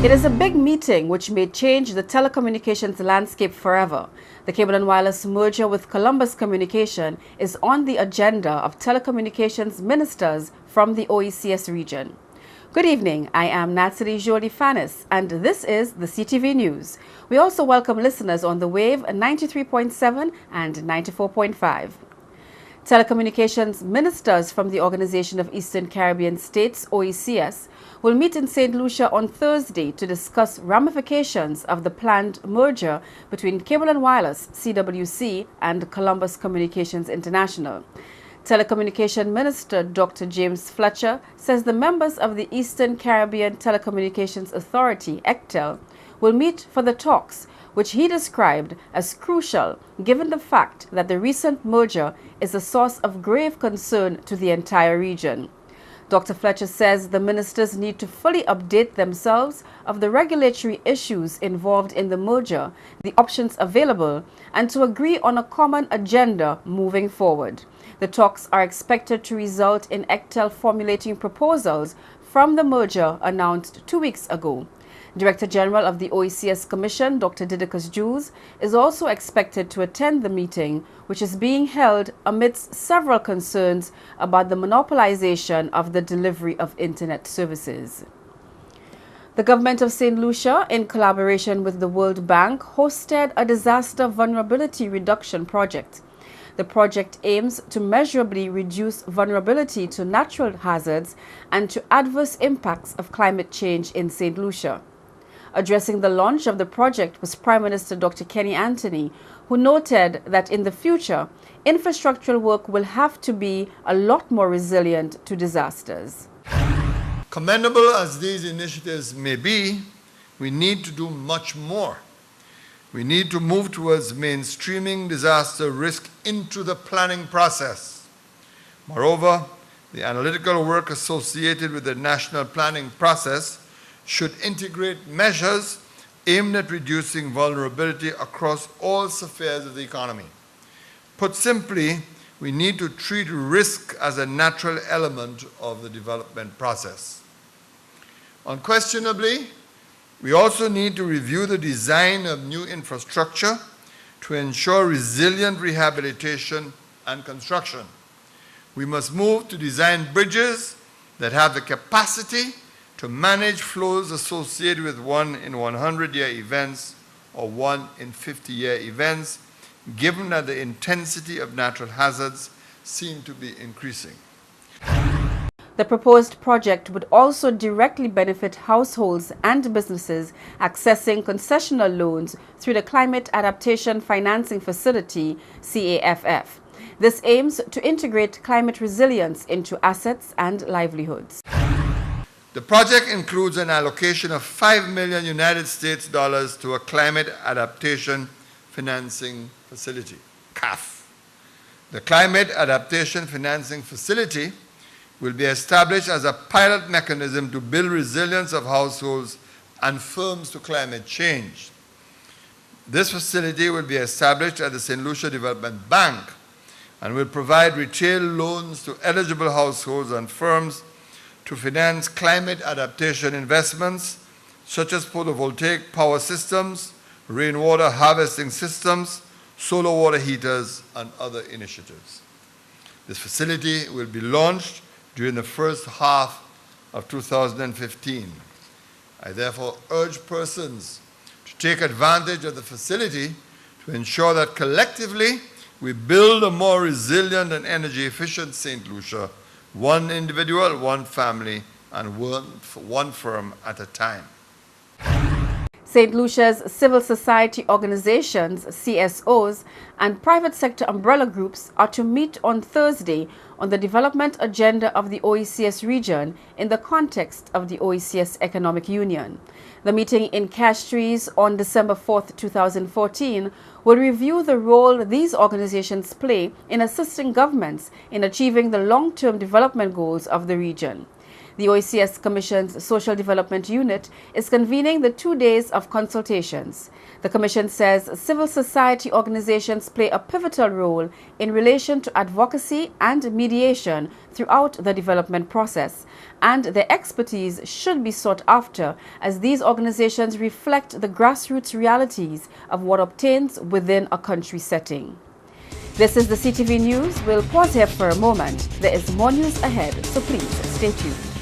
It is a big meeting which may change the telecommunications landscape forever. The Cable and Wireless merger with Columbus Communication is on the agenda of telecommunications ministers from the OECS region. Good evening, I am Natalie Jolie Fanis, and this is the CTV News. We also welcome listeners on the wave 93.7 and 94.5. Telecommunications ministers from the Organization of Eastern Caribbean States, OECS, will meet in St. Lucia on Thursday to discuss ramifications of the planned merger between Cable and Wireless, CWC, and Columbus Communications International. Telecommunication Minister Dr. James Fletcher says the members of the Eastern Caribbean Telecommunications Authority, Ectel, will meet for the talks, which he described as crucial given the fact that the recent merger is a source of grave concern to the entire region. Dr. Fletcher says the ministers need to fully update themselves of the regulatory issues involved in the merger, the options available, and to agree on a common agenda moving forward. The talks are expected to result in Ectel formulating proposals from the merger announced 2 weeks ago. Director General of the OECS Commission, Dr. Didacus Jules, is also expected to attend the meeting, which is being held amidst several concerns about the monopolization of the delivery of Internet services. The government of St. Lucia, in collaboration with the World Bank, hosted a disaster vulnerability reduction project. The project aims to measurably reduce vulnerability to natural hazards and to adverse impacts of climate change in St. Lucia. Addressing the launch of the project was Prime Minister Dr. Kenny Anthony, who noted that in the future, infrastructural work will have to be a lot more resilient to disasters. Commendable as these initiatives may be, we need to do much more. We need to move towards mainstreaming disaster risk into the planning process. Moreover, the analytical work associated with the national planning process should integrate measures aimed at reducing vulnerability across all spheres of the economy. Put simply, we need to treat risk as a natural element of the development process. Unquestionably, we also need to review the design of new infrastructure to ensure resilient rehabilitation and construction. We must move to design bridges that have the capacity to manage flows associated with 1 in 100-year events or 1 in 50-year events, given that the intensity of natural hazards seem to be increasing. The proposed project would also directly benefit households and businesses accessing concessional loans through the Climate Adaptation Financing Facility, CAFF. This aims to integrate climate resilience into assets and livelihoods. The project includes an allocation of $5 million United States dollars to a Climate Adaptation Financing Facility, CAF. The Climate Adaptation Financing Facility will be established as a pilot mechanism to build resilience of households and firms to climate change. This facility will be established at the St. Lucia Development Bank and will provide retail loans to eligible households and firms to finance climate adaptation investments such as photovoltaic power systems, rainwater harvesting systems, solar water heaters, and other initiatives. This facility will be launched during the first half of 2015. I therefore urge persons to take advantage of the facility to ensure that collectively we build a more resilient and energy efficient St. Lucia, one individual, one family, and one firm at a time. St. Lucia's civil society organizations, CSOs, and private sector umbrella groups are to meet on Thursday on the development agenda of the OECS region in the context of the OECS Economic Union. The meeting in Castries on December 4, 2014, will review the role these organizations play in assisting governments in achieving the long-term development goals of the region. The OECS Commission's Social Development Unit is convening the 2 days of consultations. The Commission says civil society organizations play a pivotal role in relation to advocacy and mediation throughout the development process, and their expertise should be sought after as these organizations reflect the grassroots realities of what obtains within a country setting. This is the CTV News. We'll pause here for a moment. There is more news ahead, so please stay tuned.